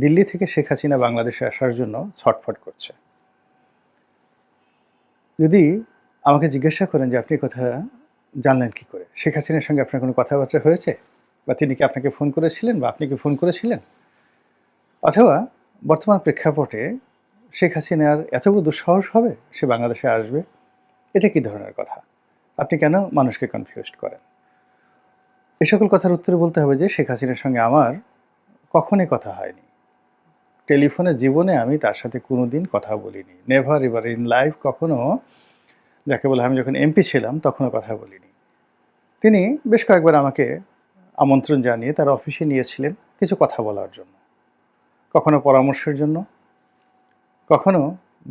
দিল্লি থেকে শেখ হাসিনা বাংলাদেশে আসার জন্য ছটফট করছে। যদি আমাকে জিজ্ঞাসা করেন যে আপনি কথা জানলেন কি করে? শেখ হাসিনার সঙ্গে আপনার কোনো কথাবার্তা হয়েছে? বা তিনি কি আপনাকে ফোন করেছিলেন বা আপনি কি ফোন করেছিলেন? অথবা বর্তমান প্রেক্ষাপটে শেখ হাসিনার এত বড় দুঃসাহস হবে সে বাংলাদেশে আসবে? এটা কি ধরনের কথা? আপনি কেন মানুষকে কনফিউজড করেন? এ সকল কথার উত্তরে বলতে হবে যে শেখ হাসিনার সঙ্গে আমার কখনোই কথা হয়নি। টেলিফোনে জীবনে আমি তার সাথে কোনোদিন কথা বলিনি। নেভার এভার ইন লাইফ কখনো, যাকে বলে আমি যখন এমপি ছিলাম তখনও কথা বলিনি। তিনি বেশ কয়েকবার আমাকে আমন্ত্রণ জানিয়ে তার অফিসে নিয়েছিলেন কিছু কথা বলার জন্য। কখনো পরামর্শের জন্য, কখনো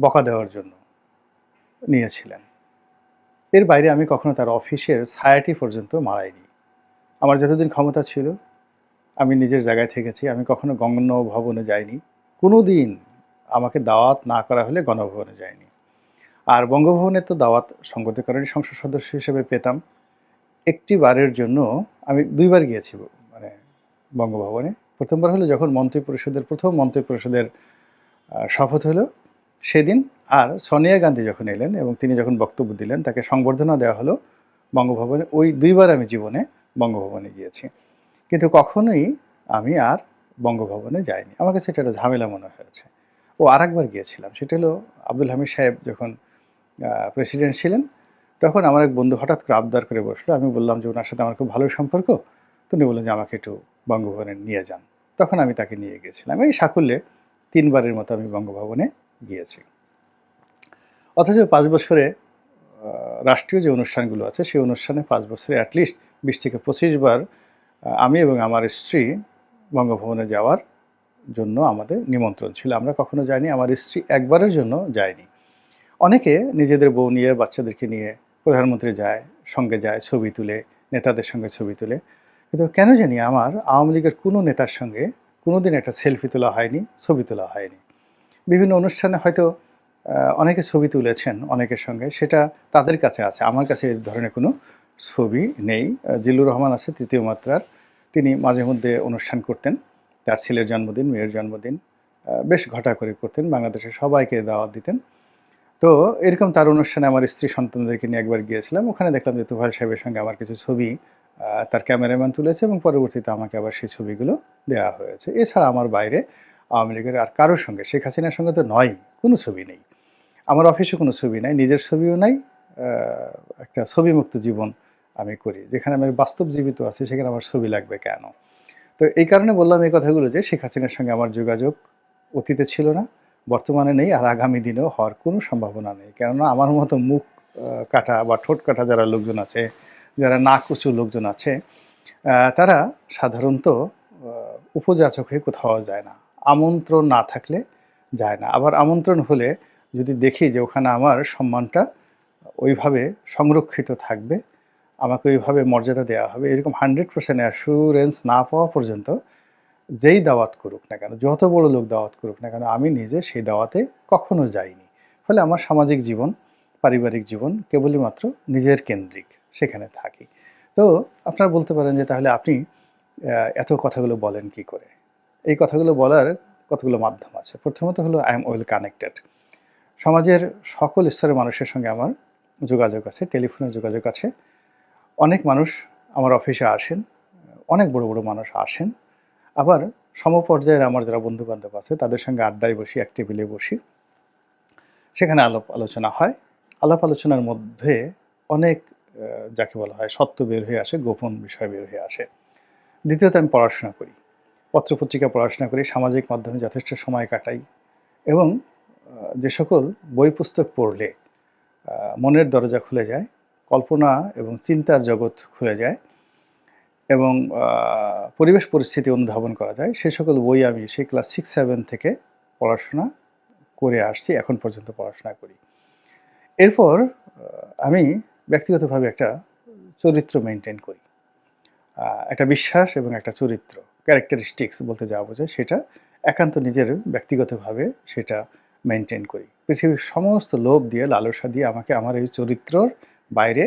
বকা দেওয়ার জন্য নিয়েছিলেন। এর বাইরে আমি কখনো তার অফিসের ছায়াটি পর্যন্ত মাড়াইনি। আমার যতদিন ক্ষমতা ছিল আমি নিজের জায়গায় থেকেছি। আমি কখনো গণভবনে যাইনি। কোনোদিন আমাকে দাওয়াত না করা হলে গণভবনে যাইনি। আর বঙ্গভবনে তো দাওয়াত সঙ্গত কারণে সংসদ সদস্য হিসেবে পেতাম। একটি বারের জন্য আমি ২ বার গিয়েছি মানে বঙ্গভবনে। ১ম বার হলো যখন প্রথম মন্ত্রিপরিষদের শপথ হলো সেদিন। আর সোনিয়া গান্ধী যখন এলেন এবং তিনি যখন বক্তব্য দিলেন তাকে সংবর্ধনা দেওয়া হলো বঙ্গভবনে। ওই ২ বার আমি জীবনে বঙ্গভবনে গিয়েছি। কিন্তু কখনোই আমি আর বঙ্গভবনে যাইনি। আমার কাছে এটা একটা ঝামেলা মনে হয়েছে। আরেকবার গিয়েছিলাম। সেটা হলো আব্দুল হামিদ সাহেব যখন প্রেসিডেন্ট ছিলেন, তখন আমার এক বন্ধু হঠাৎ করে আবদার করে বসলো। আমি বললাম যে উনার সাথে আমার খুব ভালো সম্পর্ক। তো উনি বললেন যে আমাকে একটু বঙ্গভবনে নিয়ে যান। তখন আমি তাকে নিয়ে গিয়েছিলাম। এই সাকুল্যে ৩ বারের মতো আমি বঙ্গভবনে গিয়েছি। অথচ ৫ বছরে রাষ্ট্রীয় যে অনুষ্ঠানগুলো আছে সেই অনুষ্ঠানে ৫ বছরে অ্যাটলিস্ট ২০ থেকে ২৫ বার আমি এবং আমার স্ত্রী বঙ্গভবনে যাওয়ার জন্য আমাদের নিমন্ত্রণ ছিল। আমরা কখনো যাইনি। আমার স্ত্রী একবারের জন্য যায়নি। অনেকে নিজেদের বউ নিয়ে, বাচ্চাদেরকে নিয়ে প্রধানমন্ত্রী যায়, সঙ্গে যায়, ছবি তুলে, নেতাদের সঙ্গে ছবি তুলে। কিন্তু কেন জানি আমার আওয়ামী লীগের কোনো নেতার সঙ্গে কোনোদিন একটা সেলফি তোলা হয়নি, ছবি তোলা হয়নি। বিভিন্ন অনুষ্ঠানে হয়তো অনেকে ছবি তুলেছেন অনেকের সঙ্গে, সেটা তাদের কাছে আছে। আমার কাছে এই ধরনের কোনো ছবি নেই। জিল্লুর রহমান আছে ৩য় মাত্রার। তিনি মাঝে মধ্যে অনুষ্ঠান করতেন। তার ছেলের জন্মদিন, মেয়ের জন্মদিন বেশ ঘটা করে করতেন। বাংলাদেশের সবাইকে দাওয়াত দিতেন। তো এরকম তার অনুষ্ঠানে আমার স্ত্রী সন্তানদেরকে নিয়ে একবার গিয়েছিলাম। ওখানে দেখলাম যে তোফায়েল সাহেবের সঙ্গে আমার কিছু ছবি তার ক্যামেরাম্যান তুলেছে এবং পরবর্তীতে আমাকে আবার সেই ছবিগুলো দেওয়া হয়েছে। এছাড়া আমার বাইরে আওয়ামী লীগের আর কারোর সঙ্গে, শেখ হাসিনার সঙ্গে তো নয়ই, কোনো ছবি নেই। আমার অফিসে কোনো ছবি নাই, নিজের ছবিও নাই। একটা ছবিমুক্ত জীবন আমি করি। যেখানে আমি বাস্তব জীবিত আছি সেখানে আমার ছবি লাগবে কেন? তো এই কারণে বললাম এই কথাগুলো যে শেখ হাসিনার সঙ্গে আমার যোগাযোগ অতীতে ছিল না, বর্তমানে নেই, আর আগামী দিনেও হওয়ার কোনো সম্ভাবনা নেই। কেননা আমার মতো মুখ কাটা বা ঠোঁট কাটা যারা লোকজন আছে, যারা নাক উঁচু লোকজন আছে, তারা সাধারণত উপযাচক হয়ে কোথাও যায় না। আমন্ত্রণ না থাকলে যায় না। আবার আমন্ত্রণ হলে যদি দেখি যে ওখানে আমার সম্মানটা ওইভাবে সংরক্ষিত থাকবে, আমাকে ওইভাবে মর্যাদা দেওয়া হবে, এরকম 100% অ্যাসুরেন্স না পাওয়া পর্যন্ত যেই দাওয়াত করুক না কেন, যত বড় লোক দাওয়াত করুক না কেন, আমি নিজে সেই দাওয়াতে কখনো যাইনি। ফলে আমার সামাজিক জীবন, পারিবারিক জীবন কেবলই মাত্র নিজের কেন্দ্রিক, সেখানে থাকি। তো আপনারা বলতে পারেন যে তাহলে আপনি এত কথাগুলো বলেন কি করে? এই কথাগুলো বলার কতগুলো মাধ্যম আছে। প্রথমত হলো আই এম ওয়েল কানেক্টেড। সমাজের সকল স্তরের মানুষের সঙ্গে আমার যোগাযোগ আছে, টেলিফোনে যোগাযোগ আছে। অনেক মানুষ আমার অফিসে আসেন, অনেক বড় বড় মানুষ আসেন। আবার সমপর্যায়ের আমার যারা বন্ধু-বান্ধব আছে তাদের সঙ্গে আড্ডায় বসি, এক টেবিলে বসি। সেখানে আলাপ আলোচনা হয়। আলাপ আলোচনার মধ্যে অনেক যাকে বলা হয় সত্য বের হয়ে আসে, গোপন বিষয় বের হয়ে আসে। দ্বিতীয়ত আমি পড়াশোনা করি। পত্র-পত্রিকা পড়াশোনা করি, সামাজিক মাধ্যমে যথেষ্ট সময় কাটাই এবং যে সকল বই পুস্তক পড়লে মনের দরজা খুলে যায়, কল্পনা এবং চিন্তার জগৎ খুলে যায় এবং পরিবেশ পরিস্থিতি অনুধাবন করা যায়, সে সকল বই আমি সেই ক্লাস 6-7 থেকে পড়াশোনা করে আসছি, এখন পর্যন্ত পড়াশোনা করি। এরপর আমি ব্যক্তিগতভাবে একটা চরিত্র মেনটেন করি। একটা বিশ্বাস এবং একটা চরিত্র, ক্যারেক্টারিস্টিক্স বলতে যা বোঝায় সেটা একান্ত নিজের ব্যক্তিগতভাবে সেটা মেনটেন করি। পৃথিবীর সমস্ত লোভ দিয়ে, লালসা দিয়ে আমাকে আমার এই চরিত্রর বাইরে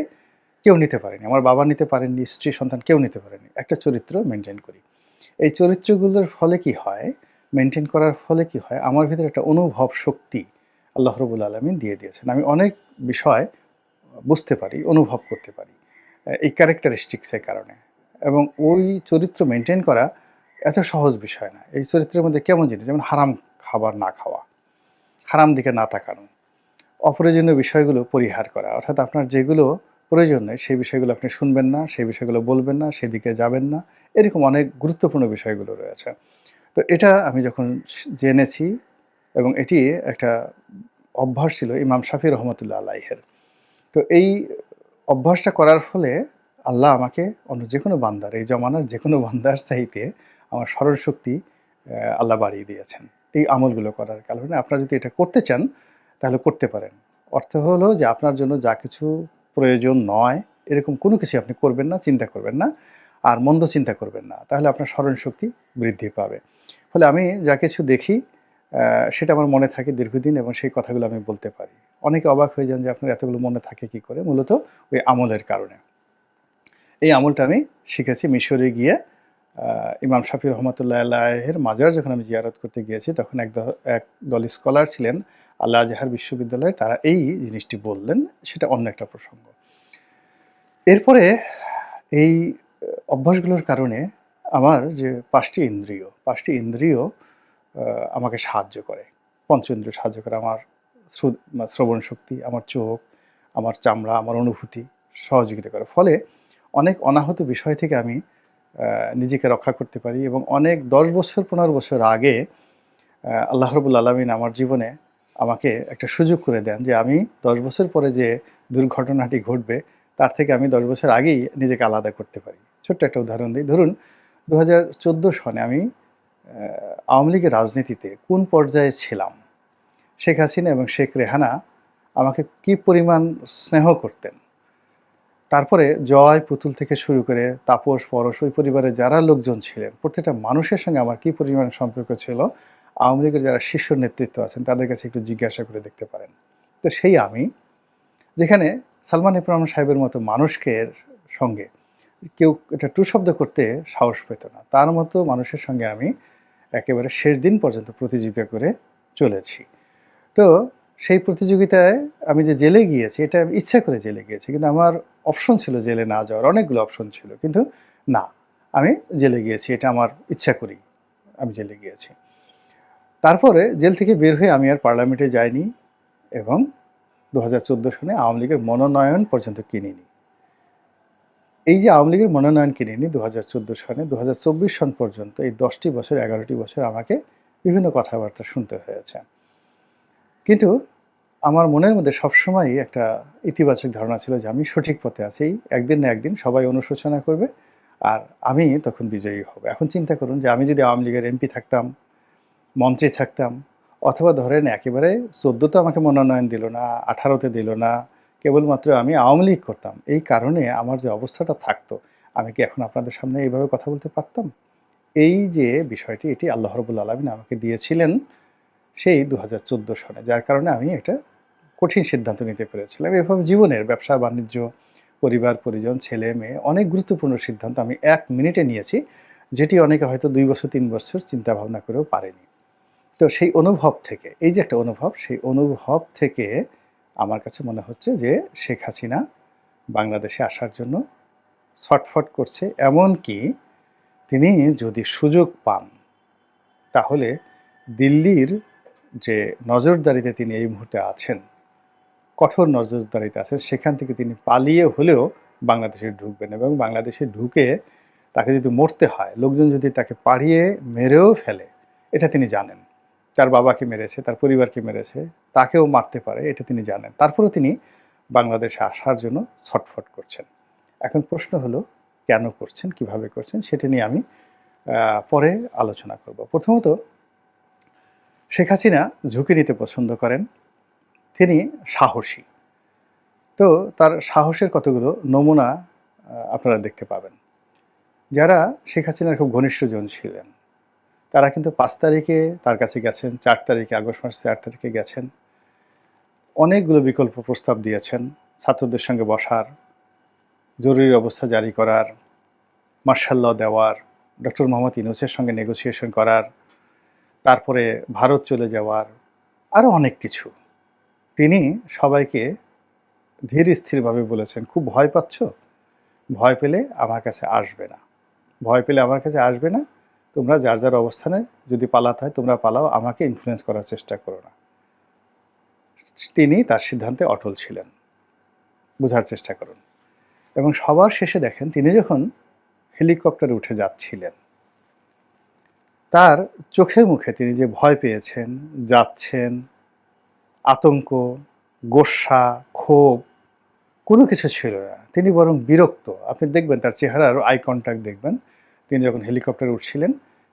কেউ নিতে পারেনি। আমার বাবা নিতে পারেননি, স্ত্রী সন্তান কেউ নিতে পারেনি। একটা চরিত্র মেনটেন করি। এই চরিত্রগুলোর ফলে কি হয়? মেনটেন করার ফলে কি হয়, আমার ভিতরে একটা অনুভব শক্তি আল্লাহ রাব্বুল আলামিন দিয়ে দিয়েছেন। আমি অনেক বিষয় বুঝতে পারি, অনুভব করতে পারি এই ক্যারেক্টারিস্টিক্সের কারণে। এবং ওই চরিত্র মেনটেন করা এত সহজ বিষয় না। এই চরিত্রের মধ্যে কেমন জিনিস, যেমন হারাম খাবার না খাওয়া, হারাম দিকে না তাকানো, অপ্রয়োজনীয় বিষয়গুলো পরিহার করা। অর্থাৎ আপনার যেগুলো প্রয়োজন নেই সেই বিষয়গুলো আপনি শুনবেন না, সেই বিষয়গুলো বলবেন না, সেদিকে যাবেন না। এরকম অনেক গুরুত্বপূর্ণ বিষয়গুলো রয়েছে। তো এটা আমি যখন জেনেছি, এবং এটি একটা অভ্যাস ছিল ইমাম শাফি রহমতুল্লাহ আলাইহের। তো এই অভ্যাসটা করার ফলে আল্লাহ আমাকে অন্য যে কোনো বান্দার, এই জমানার যে কোনো বান্দার চাইতে আমার স্মরণশক্তি আল্লাহ বাড়িয়ে দিয়েছেন এই আমলগুলো করার কারণে। আপনারা যদি এটা করতে চান তাহলে করতে পারেন। অর্থ হলো যে আপনার জন্য যা কিছু প্রয়োজন নয় এরকম কোনো কিছু আপনি করবেন না, চিন্তা করবেন না, আর মন্দ চিন্তা করবেন না। তাহলে আপনার স্মরণশক্তি বৃদ্ধি পাবে। ফলে আমি যা কিছু দেখি সেটা আমার মনে থাকে দীর্ঘদিন, এবং সেই কথাগুলো আমি বলতে পারি। অনেকে অবাক হয়ে যান যে আপনার এতগুলো মনে থাকে কী করে? মূলত ওই আমলের কারণে। এই আমলটা আমি শিখেছি মিশরে গিয়ে। ইমাম শাফি রহমতুল্লাহ আলাইহের মাজার যখন আমি জিয়ারত করতে গিয়েছি, তখন একদল স্কলার ছিলেন আল আজহার বিশ্ববিদ্যালয়ে, তারা এই জিনিসটি বললেন। সেটা অন্য একটা প্রসঙ্গ। এরপরে এই অভ্যাসগুলোর কারণে আমার যে ৫টি ইন্দ্রিয় আমাকে সাহায্য করে। পঞ্চেন্দ্রিয় সাহায্য করে। আমার শ্রবণ শক্তি, আমার চোখ, আমার চামড়া, আমার অনুভূতি সহযোগিতা করে। ফলে অনেক অনাহত বিষয় থেকে আমি নিজেকে রক্ষা করতে পারি। এবং অনেক ১০ বছর ১৫ বছর আগে আল্লাহ রাব্বুল আলামিন আমার জীবনে আমাকে একটা সুযোগ করে দেন যে আমি ১০ বছর পরে যে দুর্ঘটনাটি ঘটবে তার থেকে আমি ১০ বছর আগেই নিজেকে আলাদা করতে পারি। ছোট্ট একটা উদাহরণ দিই। ধরুন ২০১৪ সনে আমি আওয়ামী লীগের রাজনীতিতে কোন পর্যায়ে ছিলাম, শেখ হাসিনা এবং শেখ রেহানা আমাকে কী পরিমাণ স্নেহ করতেন। তারপরে জয়, পুতুল থেকে শুরু করে তাপস, পরশ, ওই পরিবারে যারা লোকজন ছিলেন, প্রত্যেকটা মানুষের সঙ্গে আমার কী পরিমাণ সম্পর্ক ছিল, আওয়ামী লীগের যারা শীর্ষ নেতৃত্ব আছেন তাদের কাছে একটু জিজ্ঞাসা করে দেখতে পারেন। তো সেই আমি, যেখানে সালমান এফ রহমান সাহেবের মতো মানুষকে সঙ্গে কেউ এটা টু শব্দ করতে সাহস পেত না, তার মতো মানুষের সঙ্গে আমি একেবারে শেষ দিন পর্যন্ত প্রতিযোগিতা করে চলেছি। তো সেই প্রতিযোগিতায় আমি যে জেলে গিয়েছি, এটা আমি ইচ্ছা করে জেলে গিয়েছি। কিন্তু আমার অপশন ছিল জেলে না যাওয়ার, অনেকগুলো অপশন ছিল। কিন্তু না, আমি জেলে গিয়েছি, এটা আমার ইচ্ছা করেই আমি জেলে গিয়েছি। তারপরে জেল থেকে বের হয়ে আমি আর পার্লামেন্টে যাইনি, এবং ২০১৪ সনে আওয়ামী লীগের মনোনয়ন পর্যন্ত কিনিনি। এই যে আওয়ামী লীগের মনোনয়ন কিনিনি ২০১৪ সনে, ২০২৪ সন পর্যন্ত এই ১০টি বছর ১১টি বছর আমাকে বিভিন্ন কথাবার্তা শুনতে হয়েছে। কিন্তু আমার মনের মধ্যে সবসময়ই একটা ইতিবাচক ধারণা ছিল যে আমি সঠিক পথে আছি। একদিন না একদিন সবাই অনুশোচনা করবে, আর আমি তখন বিজয়ী হব। এখন চিন্তা করুন যে আমি যদি আওয়ামী লীগের এমপি থাকতাম, মন্ত্রী থাকতাম, অথবা ধরেন একেবারে ১৪ তে আমাকে মনোনয়ন দিল না, ১৮-তে দিল না, কেবলমাত্র আমি আওয়ামী লীগ করতাম। এই কারণে আমার যে অবস্থাটা থাকতো, আমি কি এখন আপনাদের সামনে এইভাবে কথা বলতে পারতাম? এই যে বিষয়টি, এটি আল্লাহ রাব্বুল আলামিন আমাকে দিয়েছিলেন সেই ২০১৪ সনে, যার কারণে আমি এটা কঠিন সিদ্ধান্ত নিতে পেরেছিলাম। এভাবে জীবনের ব্যবসা-বাণিজ্য, পরিবার-পরিজন, ছেলে-মেয়ে অনেক গুরুত্বপূর্ণ সিদ্ধান্ত আমি ১ মিনিটে নিয়েছি, যেটি অনেকে হয়তো ২ বছর ৩ বছর চিন্তা ভাবনা করেও পারেনি। তো সেই অনুভব থেকে, এই যে একটা অনুভব, সেই অনুভব থেকে আমার কাছে মনে হচ্ছে যে শেখ হাসিনা বাংলাদেশে আসার জন্য ছটফট করছে। এমনকি তিনি যদি সুযোগ পান তাহলে দিল্লির যে নজরদারিতে তিনি এই মুহূর্তে আছেন, কঠোর নজরদারিতে আছেন, সেখান থেকে তিনি পালিয়ে হলেও বাংলাদেশে ঢুকবেন, এবং বাংলাদেশে ঢুকে তাকে যদি মরতে হয়, লোকজন যদি তাকে পাড়িয়ে মেরেও ফেলে, এটা তিনি জানেন। তার বাবাকে মেরেছে, তার পরিবারকে মেরেছে, তাকেও মারতে পারে, এটা তিনি জানেন। তারপরেও তিনি বাংলাদেশে আসার জন্য ছটফট করছেন। এখন প্রশ্ন হলো কেন করছেন, কিভাবে করছেন, সেটা নিয়ে আমি পরে আলোচনা করব। প্রথমত, শেখ হাসিনা ঝুঁকি নিতে পছন্দ করেন, তিনি সাহসী। তো তার সাহসের কতগুলো নমুনা আপনারা দেখতে পাবেন। যারা শেখ হাসিনার খুব ঘনিষ্ঠজন ছিলেন তারা কিন্তু ৫ তারিখে তার কাছে গেছেন, ৪ তারিখে, আগস্ট মাসের ৪ তারিখে গেছেন। অনেকগুলো বিকল্প প্রস্তাব দিয়েছেন, ছাত্রদের সঙ্গে বসার, জরুরি অবস্থা জারি করার, মার্শাল ল দেওয়ার, ডক্টর মোহাম্মদ ইউনূসের সঙ্গে নেগোসিয়েশন করার, তারপরে ভারত চলে যাওয়ার, আরও অনেক কিছু। তিনি সবাইকে ধীর স্থিরভাবে বলেছেন, খুব ভয় পাচ্ছ, ভয় পেলে আমার কাছে আসবে না, ভয় পেলে আমার কাছে আসবে না, তোমরা যার যার অবস্থানে যদি পালাতে হয় তোমরা পালাও, আমাকে ইনফ্লুয়েন্স করার চেষ্টা করো না। তিনি তার সিদ্ধান্তে অটল ছিলেন। বোঝার চেষ্টা করুন। এবং সবার শেষে দেখেন তিনি যখন হেলিকপ্টারে উঠে যাচ্ছিলেন, তার চোখে মুখে তিনি যে ভয় পেয়েছেন, যাচ্ছেন, আতঙ্ক, গোস্বা, ক্ষোভ কোনো কিছু ছিল না। তিনি বরং বিরক্ত। আপনি দেখবেন তার চেহারার আই কন্ট্যাক্ট দেখবেন, তিনি যখন হেলিকপ্টারে উঠছিলেন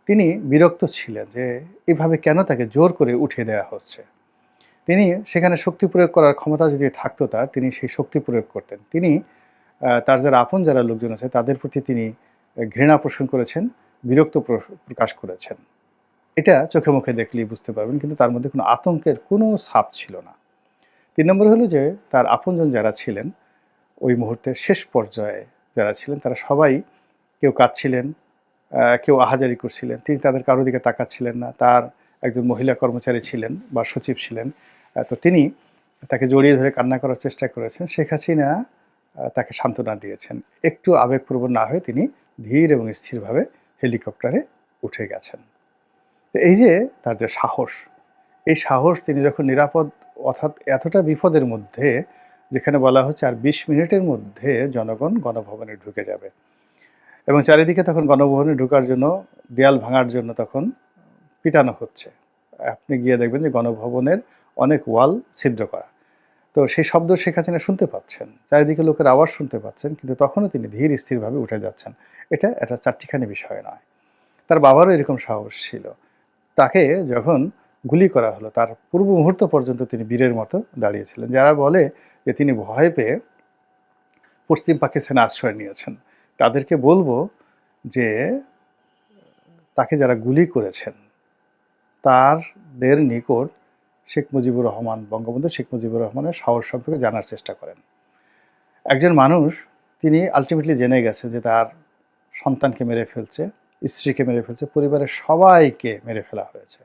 তিনি বিরক্ত ছিলেন যে এভাবে কেন তাকে জোর করে উঠিয়ে দেওয়া হচ্ছে। তিনি সেখানে শক্তি প্রয়োগ করার ক্ষমতা যদি থাকতো তার, তিনি সেই শক্তি প্রয়োগ করতেন। তিনি তার যারা আপন যারা লোকজন আছে তাদের প্রতি তিনি ঘৃণা পোষণ করেছেন, বিরক্ত প্রকাশ করেছেন। এটা চোখে মুখে দেখলেই বুঝতে পারবেন, কিন্তু তার মধ্যে কোনো আতঙ্কের কোনো ছাপ ছিল না। ৩ নম্বর হলো যে তার আপনজন যারা ছিলেন ওই মুহূর্তের শেষ পর্যায়ে যারা ছিলেন তারা সবাই, কেউ কাঁদছিলেন, কেউ আহাজারি করছিলেন, তিনি তাদের কারো দিকে তাকাচ্ছিলেন না। তার একজন মহিলা কর্মচারী ছিলেন বা সচিব ছিলেন, তো তিনি তাকে জড়িয়ে ধরে কান্না করার চেষ্টা করেছেন। শেখ হাসিনা তাকে সান্ত্বনা দিয়েছেন। একটু আবেগপ্রবণ না হয়ে তিনি ধীর এবং স্থিরভাবে হেলিকপ্টারে উঠে গেছেন। তো এই যে তার যে সাহস, এই সাহস তিনি যখন নিরাপদ, অর্থাৎ এতটা বিপদের মধ্যে, যেখানে বলা হচ্ছে আর ২০ মিনিটের মধ্যে জনগণ গণভবনে ঢুকে যাবে এবং চারিদিকে তখন গণভবনে ঢোকার জন্য, দেয়াল ভাঙার জন্য তখন পিটানো হচ্ছে। আপনি গিয়ে দেখবেন যে গণভবনের অনেক ওয়াল ছিদ্র করা। তো সেই শব্দ শেখ হাসিনা শুনতে পাচ্ছেন, চারিদিকে লোকের আওয়াজ শুনতে পাচ্ছেন, কিন্তু তখনও তিনি ধীর স্থিরভাবে উঠে যাচ্ছেন। এটা একটা চারটিখানি বিষয় নয়। তার বাবারও এরকম সাহস ছিল। তাকে যখন গুলি করা হলো তার পূর্ব মুহূর্ত পর্যন্ত তিনি বীরের মতো দাঁড়িয়েছিলেন। যারা বলে যে তিনি ভয় পেয়ে পশ্চিম পাকিস্তানে আশ্রয় নিয়েছেন, তাদেরকে বলবো যে তাকে যারা গুলি করেছেন তাদের নিকট শেখ মুজিবুর রহমান, বঙ্গবন্ধু শেখ মুজিবুর রহমানের সাহস সম্পর্কে জানার চেষ্টা করেন। একজন মানুষ, তিনি আলটিমেটলি জেনে গেছে যে তার সন্তানকে মেরে ফেলছে, স্ত্রীকে মেরে ফেলছে, পরিবারের সবাইকে মেরে ফেলা হয়েছে।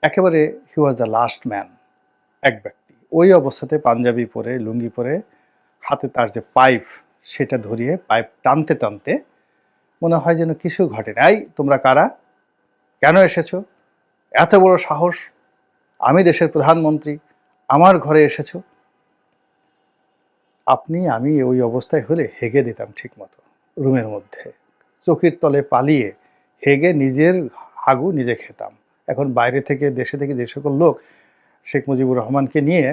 একেবারে হি ওয়াজ দ্য লাস্ট ম্যান, এক ব্যক্তি। ওই অবস্থাতে পাঞ্জাবি পরে, লুঙ্গি পরে, হাতে তার যে পাইপ সেটা ধরিয়ে পাইপ টানতে টানতে মনে হয় যেন কিছু ঘটে নাই। তোমরা কারা, কেন এসেছো, এত বড় সাহস, আমি দেশের প্রধানমন্ত্রী, আমার ঘরে এসেছো। আপনি আমি ওই অবস্থায় হলে হেগে দিতাম ঠিক মতো রুমের মধ্যে, চকির তলে পালিয়ে হেগে নিজের হাগু নিজে খেতাম। এখন বাইরে থেকে, দেশে থেকে যে সকল লোক শেখ মুজিবুর রহমানকে নিয়ে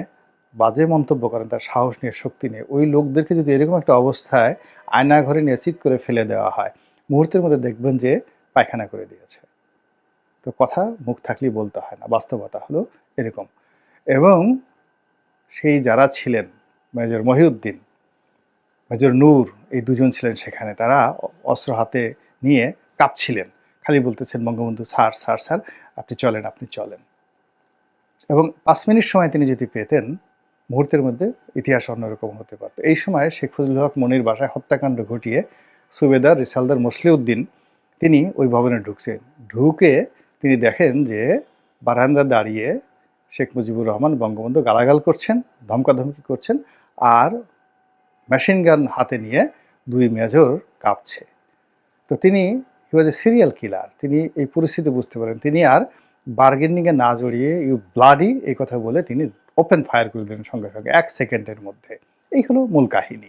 বাজে মন্তব্য করেন, তার সাহস নিয়ে, শক্তি নিয়ে, ওই লোকদেরকে যদি এরকম একটা অবস্থায় আয়না ঘরে নিয়ে সিট করে ফেলে দেওয়া হয়, মুহূর্তের মধ্যে দেখবেন যে পায়খানা করে দিয়েছে। তো কথা মুখ থাকলেই বলতে হয় না, বাস্তবতা হলো এরকম। এবং সেই যারা ছিলেন, মেজর মহিউদ্দিন, মেজর নূর, এই দুজন ছিলেন সেখানে। তারা অস্ত্র হাতে নিয়ে কাঁপছিলেন, খালি বলতেছেন বঙ্গবন্ধু স্যার, স্যার, স্যার, আপনি চলেন, আপনি চলেন। এবং 5 মিনিট সময় তিনি যদি পেতেন, মুহূর্তের মধ্যে ইতিহাস অন্যরকম হতে পারত। এই সময় শেখ ফজলুল হক মনির বাসায় হত্যাকাণ্ড ঘটিয়ে সুবেদার রিসালদার মসলিউদ্দিন তিনি ওই ভবনে ঢুকছেন। ঢুকে তিনি দেখেন যে বারান্দা দাঁড়িয়ে শেখ মুজিবুর রহমান, বঙ্গবন্ধু গালাগাল করছেন, ধমকাধমকি করছেন, আর মেশিন গান হাতে নিয়ে 2 মেজর কাঁপছে। তো তিনি, হি ওয়াজ এ সিরিয়াল কিলার। তিনি এই পরিস্থিতি বুঝতে পারেন। তিনি আর বার্গেনিংয়ে না জড়িয়ে ইউ ব্লাডি এই কথা বলে তিনি ওপেন ফায়ার করে দিলেন সঙ্গে সঙ্গে 1 সেকেন্ডের মধ্যে। এই হলো মূল কাহিনী।